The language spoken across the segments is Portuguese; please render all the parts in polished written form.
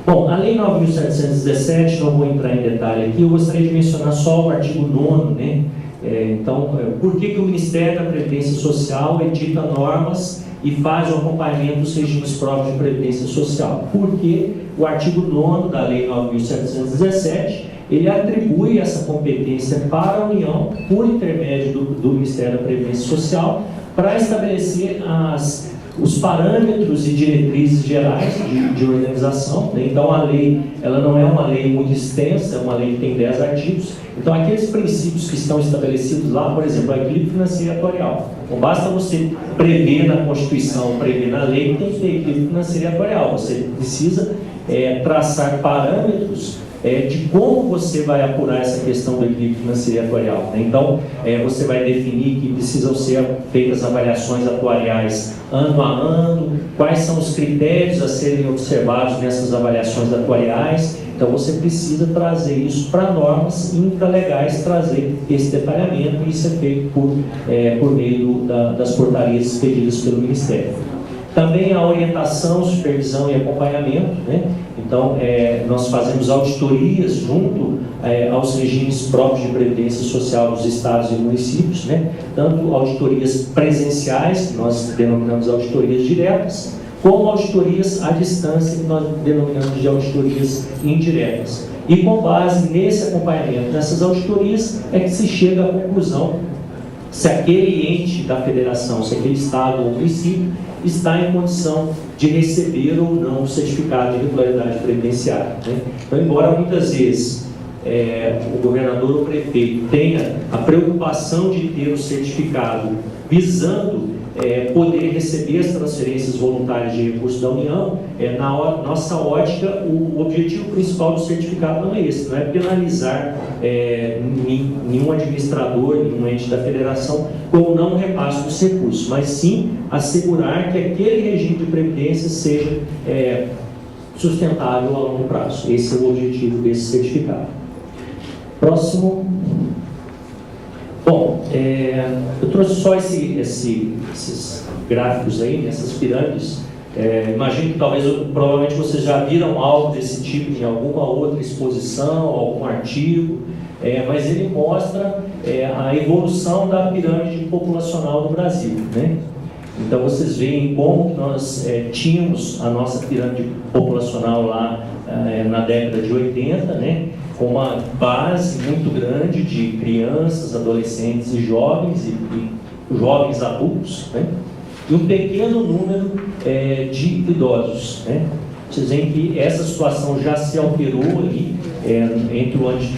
Bom, a Lei 9.717, não vou entrar em detalhe aqui, eu gostaria de mencionar só o artigo 9º, né? Por que o Ministério da Previdência Social edita normas e faz o acompanhamento dos regimes próprios de Previdência Social? Porque o artigo 9º da Lei 9.717, ele atribui essa competência para a União, por intermédio do Ministério da Previdência Social, para estabelecer os parâmetros e diretrizes gerais de organização, né? Então a lei, ela não é uma lei muito extensa, é uma lei que tem 10 artigos. Então aqueles princípios que estão estabelecidos lá, por exemplo, o equilíbrio financeiro e atuarial. Não basta você prever na Constituição, prever na lei, tem que ter equilíbrio financeiro e atuarial. Você precisa traçar parâmetros de como você vai apurar essa questão do equilíbrio financeiro e atuarial, né? Então, você vai definir que precisam ser feitas avaliações atuariais ano a ano, quais são os critérios a serem observados nessas avaliações atuariais. Então, você precisa trazer isso para normas intralegais, trazer esse detalhamento, e isso é feito por meio das portarias expedidas pelo Ministério. Também a orientação, supervisão e acompanhamento, né? Então, nós fazemos auditorias junto aos regimes próprios de previdência social dos estados e municípios, né? Tanto auditorias presenciais, que nós denominamos auditorias diretas, como auditorias à distância, que nós denominamos de auditorias indiretas. E com base nesse acompanhamento, nessas auditorias, é que se chega à conclusão se aquele ente da federação, se aquele estado ou município está em condição de receber ou não o certificado de regularidade previdenciária, né? Então, embora muitas vezes o governador ou o prefeito tenha a preocupação de ter o certificado visando poder receber as transferências voluntárias de recursos da União, na nossa ótica, o objetivo principal do certificado não é esse, não é penalizar nenhum administrador, nenhum ente da federação com o não repasse dos recursos, mas sim assegurar que aquele regime de previdência seja sustentável a longo prazo. Esse é o objetivo desse certificado. Próximo. Bom, eu trouxe só esses gráficos aí, essas pirâmides. Imagino que provavelmente vocês já viram algo desse tipo em alguma outra exposição, algum artigo, mas ele mostra a evolução da pirâmide populacional do Brasil, né? Então vocês veem como nós tínhamos a nossa pirâmide populacional lá na década de 80, né? Com uma base muito grande de crianças, adolescentes e jovens e jovens adultos, né? E um pequeno número de idosos, né? Vocês veem que essa situação já se alterou ali,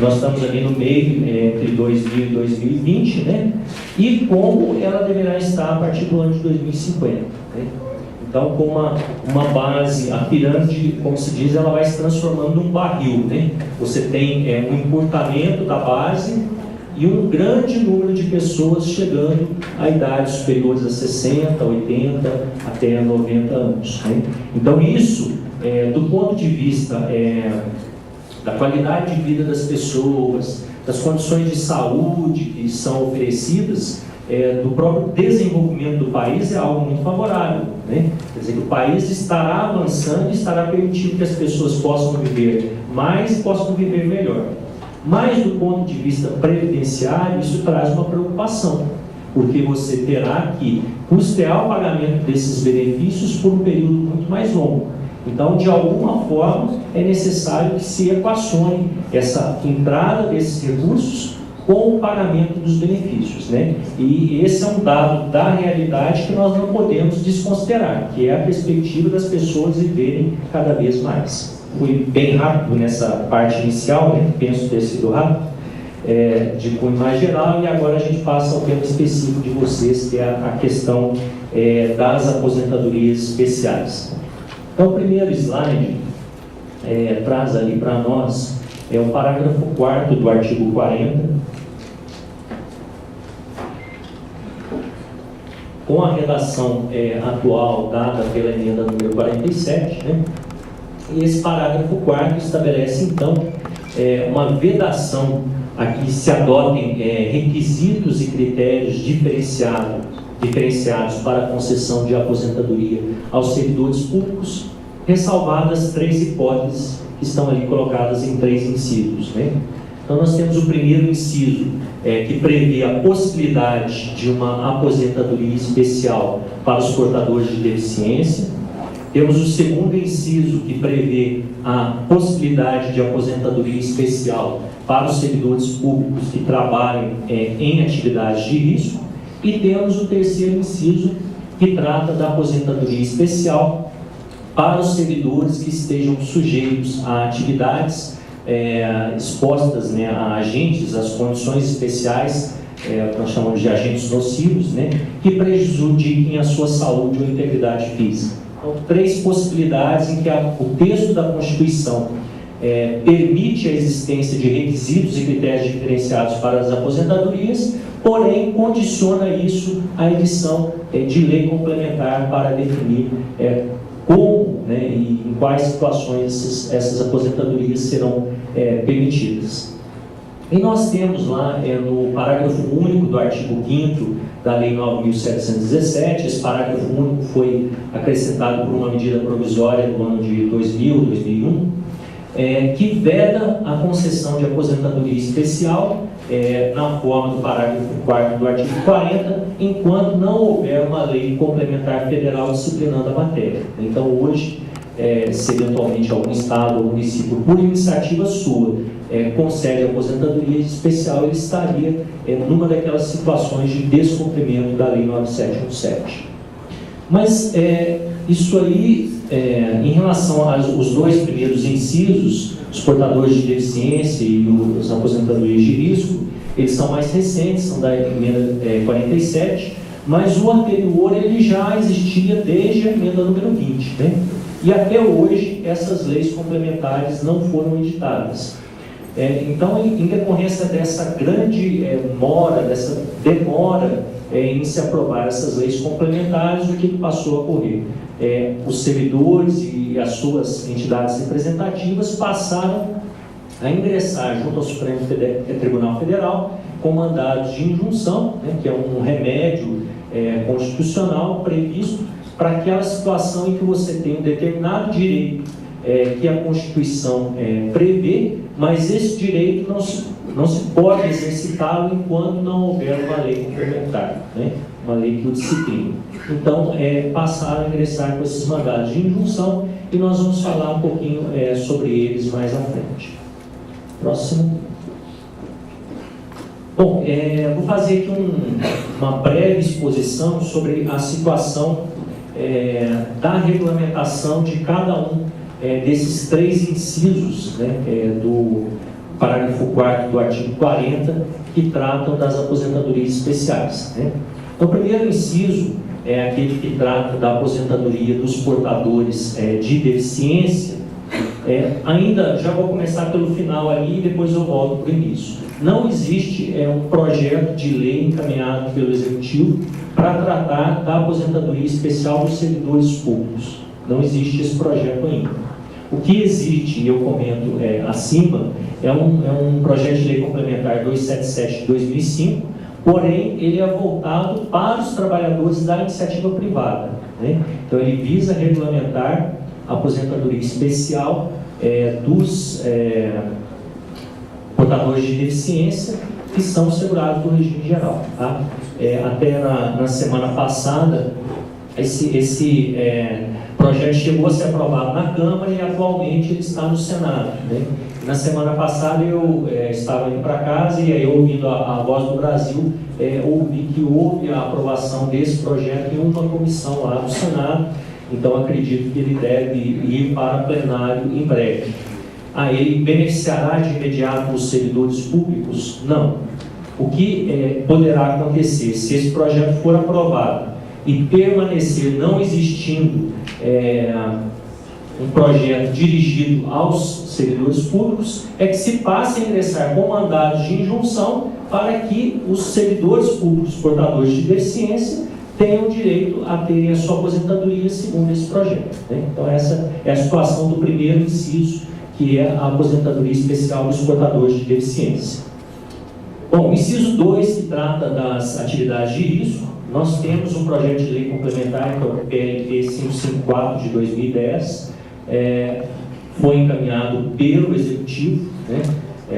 nós estamos ali no meio, entre 2000 e 2020, né? E como ela deverá estar a partir do ano de 2050, né? Então, com uma base, a pirâmide, como se diz, ela vai se transformando num barril, né? Você tem um encurtamento da base e um grande número de pessoas chegando a idades superiores a 60, 80, até 90 anos, né? Então, isso, do ponto de vista da qualidade de vida das pessoas, das condições de saúde que são oferecidas, do próprio desenvolvimento do país, é algo muito favorável, né? Quer dizer, que o país estará avançando e estará permitindo que as pessoas possam viver mais e possam viver melhor. Mas, do ponto de vista previdenciário, isso traz uma preocupação, porque você terá que custear o pagamento desses benefícios por um período muito mais longo. Então, de alguma forma, é necessário que se equacione essa entrada desses recursos com o pagamento dos benefícios, né? E esse é um dado da realidade que nós não podemos desconsiderar, que é a perspectiva das pessoas viverem cada vez mais. Fui bem rápido nessa parte inicial, né? Penso ter sido rápido, de cunho mais geral, e agora a gente passa ao tema específico de vocês, que é a questão das aposentadorias especiais. Então, o primeiro slide traz ali para nós o parágrafo 4º do artigo 40, com a redação atual dada pela emenda número 47, né? E esse parágrafo 4º estabelece, então, uma vedação a que se adotem requisitos e critérios diferenciados para a concessão de aposentadoria aos servidores públicos, ressalvadas 3 hipóteses que estão ali colocadas em 3 incisos, né? Então, nós temos o primeiro inciso, que prevê a possibilidade de uma aposentadoria especial para os portadores de deficiência. Temos o segundo inciso, que prevê a possibilidade de aposentadoria especial para os servidores públicos que trabalhem em atividades de risco. E temos o terceiro inciso, que trata da aposentadoria especial para os servidores que estejam sujeitos a atividades expostas, né, a agentes, as condições especiais, que nós chamamos de agentes nocivos, né, que prejudiquem a sua saúde ou integridade física. Então, 3 possibilidades em que o texto da Constituição permite a existência de requisitos e critérios diferenciados para as aposentadorias, porém condiciona isso à edição de lei complementar para definir como, né, e em quais situações essas aposentadorias serão permitidas. E nós temos lá no parágrafo único do artigo 5º da Lei 9.717, esse parágrafo único foi acrescentado por uma medida provisória do ano de 2001, que veda a concessão de aposentadoria especial na forma do parágrafo 4º do artigo 40, enquanto não houver uma lei complementar federal disciplinando a matéria. Então, hoje, se eventualmente algum estado ou município, por iniciativa sua, concede aposentadoria especial, ele estaria numa daquelas situações de descumprimento da Lei 9717. Mas isso aí, em relação aos 2 primeiros incisos, os portadores de deficiência e as aposentadorias de risco, eles são mais recentes, são da emenda 47, mas o anterior ele já existia desde a emenda número 20, né? E até hoje essas leis complementares não foram editadas. Então, em decorrência dessa grande dessa demora em se aprovar essas leis complementares, o que passou a ocorrer? Os servidores e as suas entidades representativas passaram a ingressar junto ao Supremo Tribunal Federal com mandados de injunção, né, que é um remédio constitucional previsto para aquela situação em que você tem um determinado direito que a Constituição prevê, mas esse direito não se pode exercitá-lo enquanto não houver uma lei complementar, né? Uma lei que o disciplina. Então, passaram a ingressar com esses mandados de injunção e nós vamos falar um pouquinho sobre eles mais à frente. Próximo. Bom, vou fazer aqui uma breve exposição sobre a situação da regulamentação de cada um desses 3 incisos, né, do parágrafo 4º do artigo 40, que tratam das aposentadorias especiais, né? Então, o primeiro inciso é aquele que trata da aposentadoria dos portadores de deficiência. Ainda, já vou começar pelo final ali e depois eu volto para o início. Não existe um projeto de lei encaminhado pelo Executivo para tratar da aposentadoria especial dos servidores públicos. Não existe esse projeto ainda. O que existe, e eu comento acima, é um projeto de lei complementar 277 de 2005, porém ele é voltado para os trabalhadores da iniciativa privada, né? Então ele visa regulamentar a aposentadoria especial dos portadores de deficiência que são segurados do regime geral, tá? Até na semana passada, esse projeto chegou a ser aprovado na Câmara e atualmente ele está no Senado, né? Na semana passada eu estava indo para casa e aí, ouvindo a Voz do Brasil, ouvi que houve a aprovação desse projeto em uma comissão lá no Senado. Então acredito que ele deve ir para plenário em breve. Ele beneficiará de imediato os servidores públicos? Não. O que poderá acontecer se esse projeto for aprovado e permanecer não existindo um projeto dirigido aos servidores públicos, é que se passe a ingressar com mandados de injunção para que os servidores públicos portadores de deficiência tenham direito a terem a sua aposentadoria segundo esse projeto, né? Então essa é a situação do primeiro inciso, que é a aposentadoria especial dos portadores de deficiência. Bom, inciso 2, que trata das atividades de risco, nós temos um projeto de lei complementar, que é o PLP 554 de 2010, foi encaminhado pelo Executivo, né?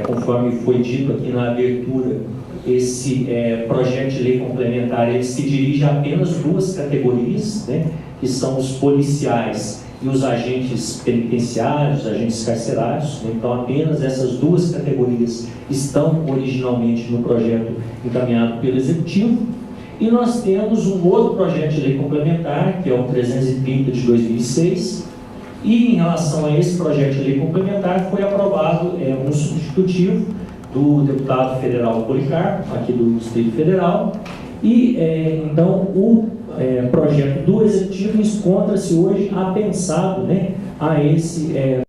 Conforme foi dito aqui na abertura, esse projeto de lei complementar ele se dirige a apenas duas categorias, né? Que são os policiais e os agentes penitenciários, agentes carcerários. Então, apenas essas duas categorias estão originalmente no projeto encaminhado pelo Executivo. E nós temos um outro projeto de lei complementar, que é o 330 de 2006, e em relação a esse projeto de lei complementar foi aprovado um substitutivo do deputado federal Policarpo, aqui do Distrito Federal, e então o projeto do Executivo encontra-se hoje apensado, né, a esse